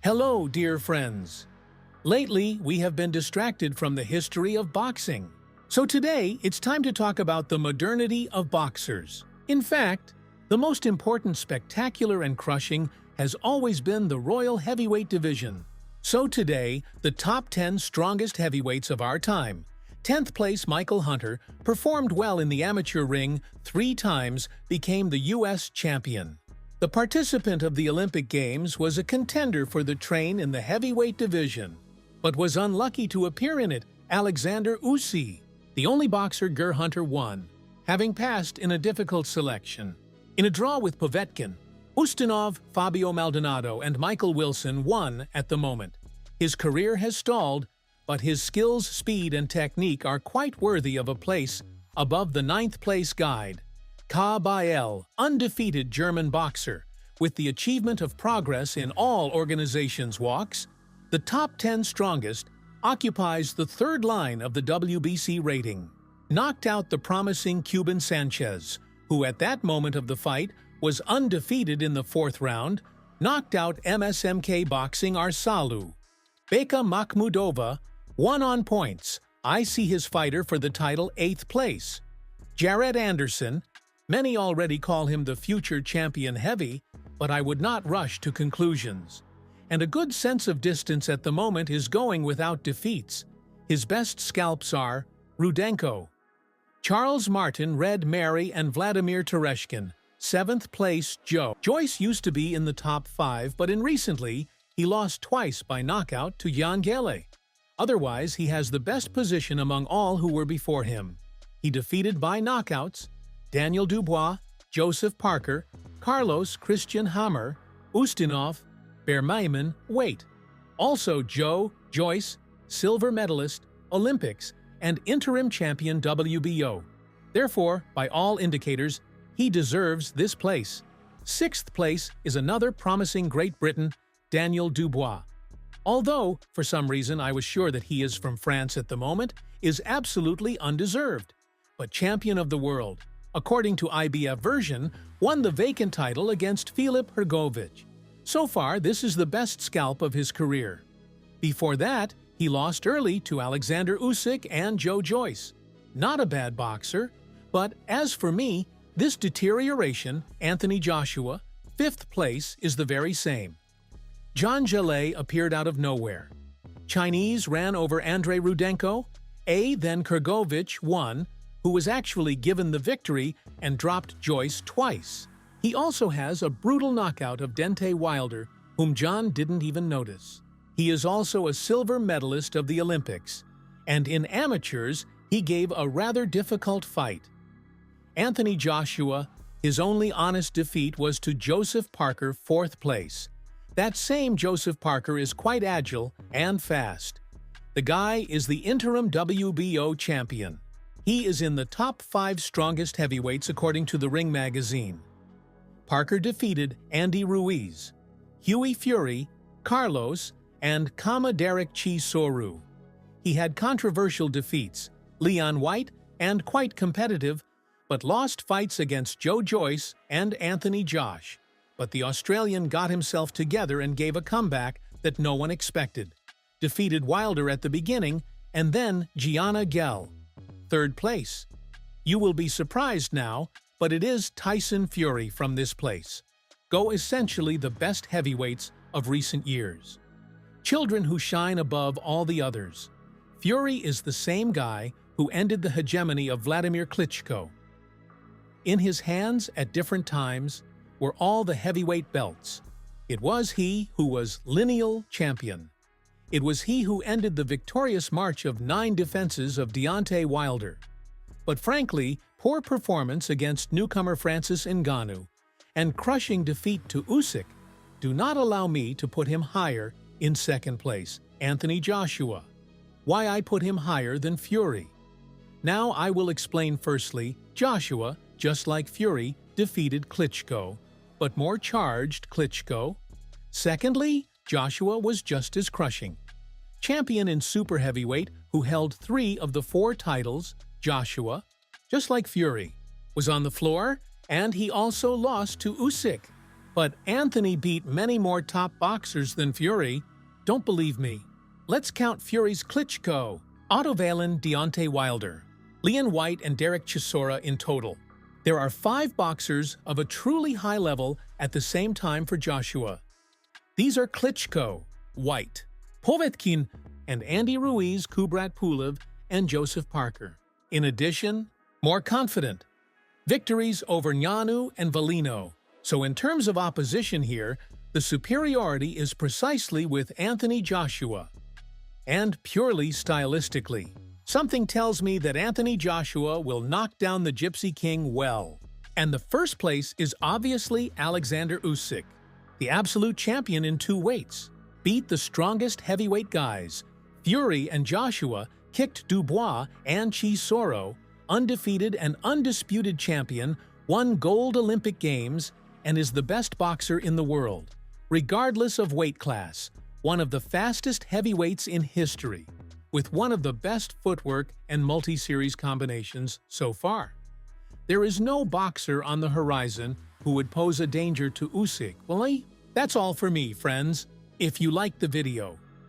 Hello, dear friends. Lately, we have been distracted from the history of boxing. So today, it's time to talk about the modernity of boxers. In fact, the most important spectacular and crushing has always been the Royal Heavyweight division. So today, the top 10 strongest heavyweights of our time. 10th place Michael Hunter performed well in the amateur ring 3 times, became the U.S. champion. The participant of the Olympic Games was a contender for the train in the heavyweight division, but was unlucky to appear in it. Alexander Usyk, the only boxer Ger Hunter won, having passed in a difficult selection. In a draw with Povetkin, Ustinov, Fabio Maldonado, and Michael Wilson won at the moment. His career has stalled, but his skills, speed, and technique are quite worthy of a place above the 9th place guide. Ka undefeated German boxer, with the achievement of progress in all organizations' walks, the top 10 strongest, occupies the 3rd line of the WBC rating. Knocked out the promising Cuban Sanchez, who at that moment of the fight was undefeated in the 4th round, knocked out MSMK Boxing Arsalu. Beka Makhmudova won on points. I see his fighter for the title 8th place. Jared Anderson, many already call him the future champion heavy, but I would not rush to conclusions. And a good sense of distance at the moment is going without defeats. His best scalps are Rudenko, Charles Martin, Red Mary, and Vladimir Tereshkin. 7th place Joe Joyce used to be in the top 5, but in recently, he lost twice by knockout to Jan Gele. Otherwise, he has the best position among all who were before him. He defeated by knockouts Daniel Dubois, Joseph Parker, Carlos Christian Hammer, Ustinov, Bermayman, Wait. Also Joyce, silver medalist, Olympics, and interim champion WBO. Therefore, by all indicators, he deserves this place. 6th place is another promising Great Britain, Daniel Dubois. Although, for some reason I was sure that he is from France at the moment, is absolutely undeserved. But champion of the world, according to IBF version, won the vacant title against Filip Hrgovic. So far, this is the best scalp of his career. Before that, he lost early to Alexander Usyk and Joe Joyce. Not a bad boxer, but as for me, this deterioration, Anthony Joshua, 5th place, is the very same. John Jallet appeared out of nowhere. Chinese ran over Andrei Rudenko, then Hrgovic won, who was actually given the victory and dropped Joyce twice. He also has a brutal knockout of Deontay Wilder, whom John didn't even notice. He is also a silver medalist of the Olympics, and in amateurs, he gave a rather difficult fight. Anthony Joshua, his only honest defeat was to Joseph Parker, 4th place. That same Joseph Parker is quite agile and fast. The guy is the interim WBO champion. He is in the top 5 strongest heavyweights according to the Ring magazine. Parker defeated Andy Ruiz, Hughie Fury, Carlos, and Kama Derek Chisora. He had controversial defeats, Leon White, and quite competitive, but lost fights against Joe Joyce and Anthony Josh. But the Australian got himself together and gave a comeback that no one expected. Defeated Wilder at the beginning, and then Gianna Gell. 3rd place. You will be surprised now, but it is Tyson Fury from this place. Go essentially the best heavyweights of recent years. Children who shine above all the others. Fury is the same guy who ended the hegemony of Vladimir Klitschko. In his hands at different times were all the heavyweight belts. It was he who was lineal champion. It was he who ended the victorious march of 9 defenses of Deontay Wilder. But frankly, poor performance against newcomer Francis Ngannou and crushing defeat to Usyk do not allow me to put him higher in 2nd place, Anthony Joshua. Why I put him higher than Fury? Now I will explain. Firstly, Joshua, just like Fury, defeated Klitschko, but more charged Klitschko. Secondly, Joshua was just as crushing. Champion in super heavyweight who held 3 of the 4 titles, Joshua, just like Fury, was on the floor, and he also lost to Usyk. But Anthony beat many more top boxers than Fury. Don't believe me? Let's count Fury's Klitschko, Otto Wallin, Deontay Wilder, Leon White, and Derek Chisora in total. There are 5 boxers of a truly high level at the same time for Joshua. These are Klitschko, White, Povetkin, and Andy Ruiz, Kubrat Pulev, and Joseph Parker. In addition, more confident, victories over Ngannou and Valino. So in terms of opposition here, the superiority is precisely with Anthony Joshua. And purely stylistically, something tells me that Anthony Joshua will knock down the Gypsy King well. And the first place is obviously Alexander Usyk, the absolute champion in 2 weights, beat the strongest heavyweight guys. Fury and Joshua kicked Dubois and Chisora, undefeated and undisputed champion, won gold Olympic Games, and is the best boxer in the world, regardless of weight class, one of the fastest heavyweights in history, with one of the best footwork and multi-series combinations so far. There is no boxer on the horizon who would pose a danger to Usyk, will he? That's all for me, friends. If you liked the video,